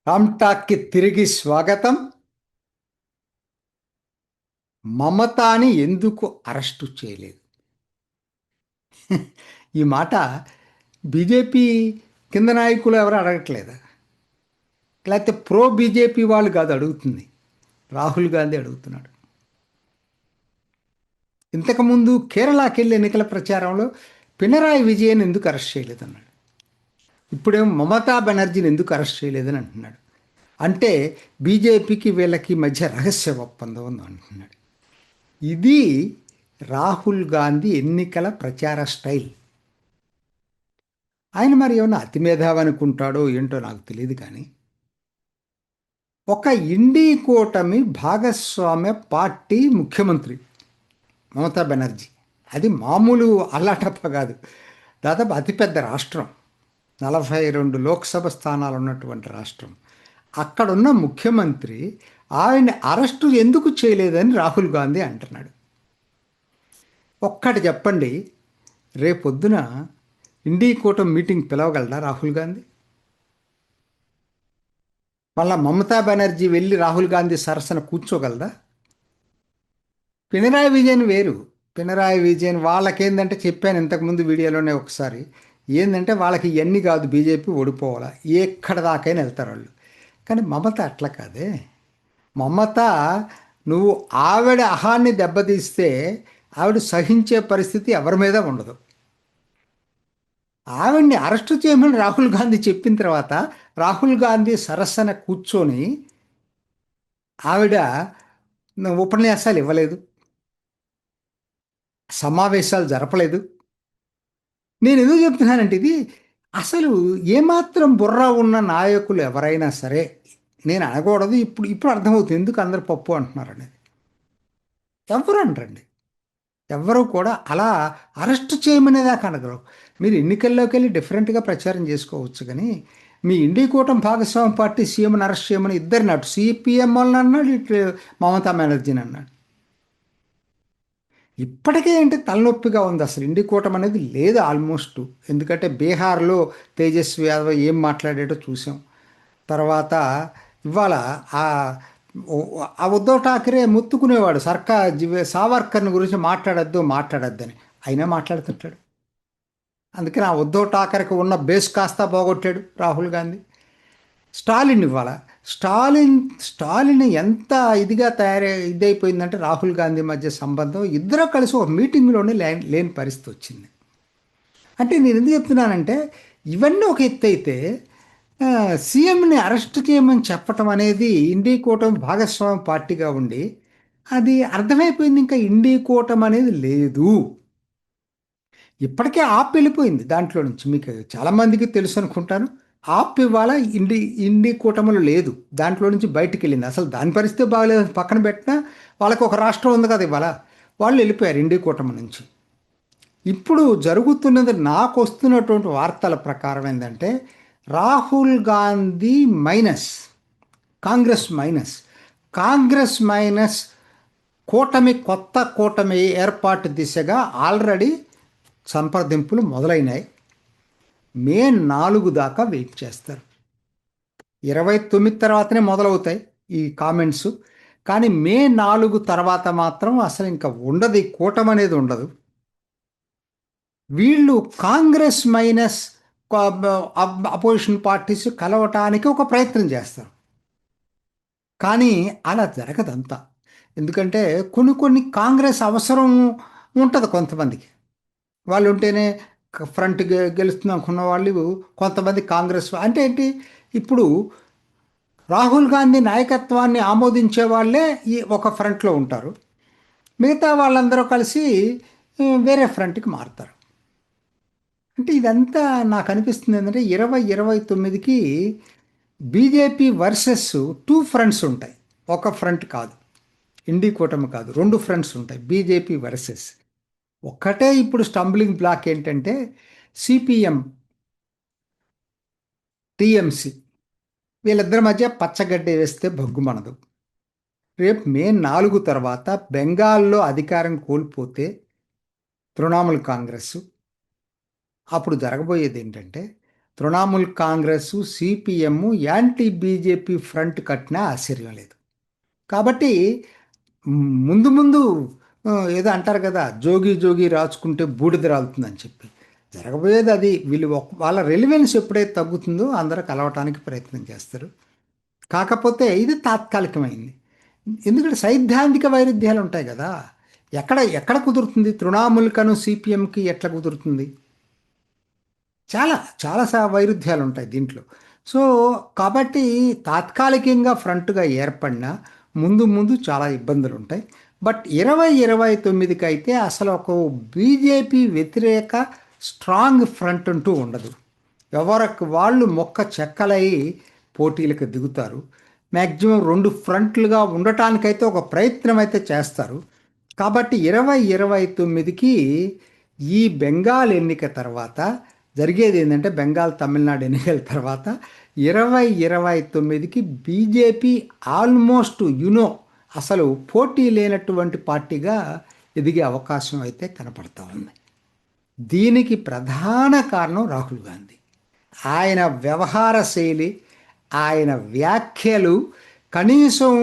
రామ్ టాక్కి తిరిగి స్వాగతం. మమతాని ఎందుకు అరెస్టు చేయలేదు? ఈ మాట బీజేపీ కింద నాయకులు ఎవరు అడగట్లేదు, లేకపోతే ప్రో బీజేపీ వాళ్ళు కాదు అడుగుతుంది, రాహుల్ గాంధీ అడుగుతున్నాడు. ఇంతకుముందు కేరళకి వెళ్ళి ఎన్నికల ప్రచారంలో పినరాయి విజయన్ ఎందుకు అరెస్ట్ చేయలేదన్నాడు. ఇప్పుడేమో మమతా బెనర్జీని ఎందుకు అరెస్ట్ చేయలేదని అంటున్నాడు. అంటే బీజేపీకి వీళ్ళకి మధ్య రహస్య ఒప్పందం ఉంది అంటున్నాడు. ఇది రాహుల్ గాంధీ ఎన్నికల ప్రచార స్టైల్. ఆయన మరి ఏమన్నా అతి మేధావి అనుకుంటాడో ఏంటో నాకు తెలియదు, కానీ ఒక ఇండీ కూటమి భాగస్వామ్య పార్టీ ముఖ్యమంత్రి మమతా బెనర్జీ, అది మామూలు అల్లాటప్ప కాదు, దాదాపు అతిపెద్ద రాష్ట్రం, 42 లోక్సభ స్థానాలు ఉన్నటువంటి రాష్ట్రం. అక్కడున్న ముఖ్యమంత్రి ఆయన్ని అరెస్టు ఎందుకు చేయలేదని రాహుల్ గాంధీ అంటున్నాడు. ఒక్కటి చెప్పండి, రేపొద్దున ఇండీ కూటమి మీటింగ్ పిలవగలరా రాహుల్ గాంధీ? మళ్ళా మమతా బెనర్జీ వెళ్ళి రాహుల్ గాంధీ సరసన కూర్చోగలదా? పినరాయి విజయన్ వేరు. పినరాయి విజయన్ వాళ్ళకేందంటే, చెప్పాను ఇంతకుముందు వీడియోలోనే ఒకసారి, ఏంటంటే వాళ్ళకి ఇవన్నీ కాదు, బీజేపీ ఓడిపోవాలా, ఎక్కడ దాకైనా వెళ్తారు వాళ్ళు. కానీ మమత అట్లా కాదే. మమత, నువ్వు ఆవిడ అహాన్ని దెబ్బతీస్తే ఆవిడ సహించే పరిస్థితి ఎవరి మీద ఉండదు. ఆవిడ్ని అరెస్టు చేయమని రాహుల్ గాంధీ చెప్పిన తర్వాత రాహుల్ గాంధీ సరసన కూర్చొని ఆవిడ ఉపన్యాసాలు ఇవ్వలేదు, సమావేశాలు జరపలేదు. నేను ఎందుకు చెప్తున్నానంటే, ఇది అసలు ఏమాత్రం బుర్ర ఉన్న నాయకులు ఎవరైనా సరే, నేను అనకూడదు, ఇప్పుడు ఇప్పుడు అర్థమవుతుంది ఎందుకు అందరు పప్పు అంటున్నారు అనేది. ఎవరు అనరండి, ఎవరు కూడా అలా అరెస్ట్ చేయమనేదాకా అనగలరు. మీరు ఎన్నికల్లోకి వెళ్ళి డిఫరెంట్గా ప్రచారం చేసుకోవచ్చు, కానీ మీ ఇండి కూటమి భాగస్వామి పార్టీ సీఎంని అరెస్ట్ చేయమని ఇద్దరిని, అటు సిపిఎం వాళ్ళని అన్నాడు, ఇటు మమతా బెనర్జీని అన్నాడు. ఇప్పటికే ఏంటి తలనొప్పిగా ఉంది, అసలు ఇండి కూటమి అనేది లేదు ఆల్మోస్ట్. ఎందుకంటే బీహార్లో తేజస్వి యాదవ్ ఏం మాట్లాడాడో చూసాం. తర్వాత ఇవాళ ఆ ఆ ఉద్ధవ్ ఠాకరే మొత్తుకునేవాడు, సావర్కర్ని గురించి మాట్లాడద్దు మాట్లాడద్దని, అయినా మాట్లాడుతుంటాడు. అందుకని ఆ ఉద్ధవ్ ఠాకరేకి ఉన్న బేస్ కాస్త పోగొట్టాడు రాహుల్ గాంధీ. స్టాలిన్ ఇవ్వాల, స్టాలిన్ ఎంత ఇదిగా ఇదైపోయిందంటే రాహుల్ గాంధీ మధ్య సంబంధం, ఇద్దరు కలిసి ఒక మీటింగ్లోనే లేని పరిస్థితి వచ్చింది. అంటే నేను ఎందుకు చెప్తున్నానంటే, ఇవన్నీ ఒక ఎత్తు అయితే సీఎంని అరెస్ట్ చేయమని చెప్పటం అనేది, ఇండీ కూటమి భాగస్వామి పార్టీగా ఉండి అది అర్థమైపోయింది, ఇంకా ఇండీ కూటమి అనేది లేదు. ఇప్పటికే ఆప్ వెళ్ళిపోయింది దాంట్లో నుంచి, మీకు చాలామందికి తెలుసు అనుకుంటాను. ఆప్ ఇవాళ ఇండి ఇండి కూటమిలో లేదు, దాంట్లో నుంచి బయటికి వెళ్ళింది. అసలు దాని పరిస్థితి బాగలేదు, పక్కన పెట్టినా వాళ్ళకి ఒక రాష్ట్రం ఉంది కదా ఇవాళ, వాళ్ళు వెళ్ళిపోయారు ఇండి కూటమి నుంచి. ఇప్పుడు జరుగుతున్నది, నాకు వస్తున్నటువంటి వార్తల ప్రకారం ఏంటంటే, Rahul Gandhi minus Congress minus Congress minus కూటమి, కొత్త కూటమి ఏర్పాటు దిశగా ఆల్రెడీ సంప్రదింపులు మొదలైనాయి. మే 4 దాకా వెయిట్ చేస్తారు. 29 తర్వాతనే మొదలవుతాయి ఈ కామెంట్స్. కానీ మే 4 తర్వాత మాత్రం అసలు ఇంకా ఉండదు, ఈ కూటమి అనేది ఉండదు. వీళ్ళు కాంగ్రెస్ మైనస్ అపోజిషన్ పార్టీస్ కలవటానికి ఒక ప్రయత్నం చేస్తారు, కానీ అలా జరగదంతా. ఎందుకంటే కొన్ని కొన్ని కాంగ్రెస్ అవసరం ఉంటుంది కొంతమందికి, వాళ్ళు ఉంటేనే ఫ్రంట్ గెలుస్తుంది అనుకున్న వాళ్ళు కొంతమంది కాంగ్రెస్ అంటే ఏంటి, ఇప్పుడు రాహుల్ గాంధీ నాయకత్వాన్ని ఆమోదించే వాళ్ళే ఈ ఒక ఫ్రంట్లో ఉంటారు, మిగతా వాళ్ళందరూ కలిసి వేరే ఫ్రంట్కి మారుతారు. అంటే ఇదంతా నాకు అనిపిస్తుంది ఏంటంటే, 2029కి బీజేపీ వర్సెస్ టూ ఫ్రంట్స్ ఉంటాయి, ఒక ఫ్రంట్ కాదు, ఇండి కూటమి కాదు, రెండు ఫ్రంట్స్ ఉంటాయి బీజేపీ వర్సెస్. ఒక్కటే ఇప్పుడు స్టంబ్లింగ్ బ్లాక్ ఏంటంటే, సిపిఎం టిఎంసి వీళ్ళిద్దరి మధ్య పచ్చగడ్డి వేస్తే భగ్గుమనదు. రేపు మే 4 తర్వాత బెంగాల్లో అధికారం కోల్పోతే తృణమూల్ కాంగ్రెస్, అప్పుడు జరగబోయేది ఏంటంటే, Trinamool Congress, CPM anti BJP front కట్టినా ఆశ్చర్యం లేదు. కాబట్టి ముందు ముందు ఏదో అంటారు కదా, జోగి జోగి రాచుకుంటే బూడిద రాలుతుందని చెప్పి జరగబోయేది అది. వీళ్ళు వాళ్ళ రెలివెన్స్ ఎప్పుడైతే తగ్గుతుందో అందరూ కలవటానికి ప్రయత్నం చేస్తారు. కాకపోతే ఇది తాత్కాలికమైంది. ఎందుకంటే సైద్ధాంతిక వైరుధ్యాలు ఉంటాయి కదా. ఎక్కడ ఎక్కడ కుదురుతుంది? తృణమూల్కను సిపిఎంకి ఎట్లా కుదురుతుంది? చాలా చాలా వైరుధ్యాలు ఉంటాయి దీంట్లో. సో కాబట్టి తాత్కాలికంగా ఫ్రంట్గా ఏర్పడినా ముందు ముందు చాలా ఇబ్బందులు ఉంటాయి. బట్ 2029కి అయితే అసలు ఒక బీజేపీ వ్యతిరేక స్ట్రాంగ్ ఫ్రంట్ అంటూ ఉండదు. ఎవరికి వాళ్ళు మొక్క చెక్కలై పోటీలకు దిగుతారు. మ్యాక్సిమం 2 ఫ్రంట్లుగా ఉండటానికైతే ఒక ప్రయత్నం అయితే చేస్తారు. కాబట్టి 2029కి ఈ బెంగాల్ ఎన్నిక తర్వాత జరిగేది ఏంటంటే, బెంగాల్ తమిళనాడు ఎన్నికల తర్వాత 2029కి బీజేపీ ఆల్మోస్ట్ అసలు పోటీ లేనటువంటి పార్టీగా ఎదిగే అవకాశం అయితే కనపడతా ఉంది. దీనికి ప్రధాన కారణం రాహుల్ గాంధీ. ఆయన వ్యవహార శైలి, ఆయన వ్యాఖ్యలు కనీసం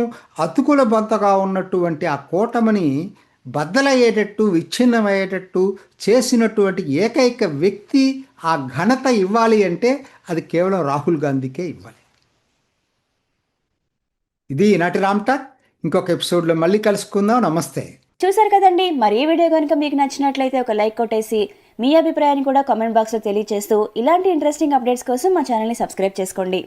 అతుకుల బొంతగా ఉన్నటువంటి ఆ కూటమిని బద్దలయ్యేటట్టు, విచ్ఛిన్నమయ్యేటట్టు చేసినటువంటి ఏకైక వ్యక్తి. ఆ ఘనత ఇవ్వాలి అంటే అది కేవలం రాహుల్ గాంధీకే ఇవ్వాలి. ఇది ఈనాటి రామ్ టాక్. ఇంకొక ఎపిసోడ్లో మళ్ళీ కలుసుకుందాం. నమస్తే. చూసారు కదండి, మరి ఈ వీడియో కనుక మీకు నచ్చినట్లయితే ఒక లైక్ కొట్టేసి మీ అభిప్రాయాన్ని కూడా కామెంట్ బాక్స్లో తెలియజేస్తూ ఇలాంటి ఇంట్రెస్టింగ్ అప్డేట్స్ కోసం మా ఛానల్ని సబ్స్క్రైబ్ చేసుకోండి.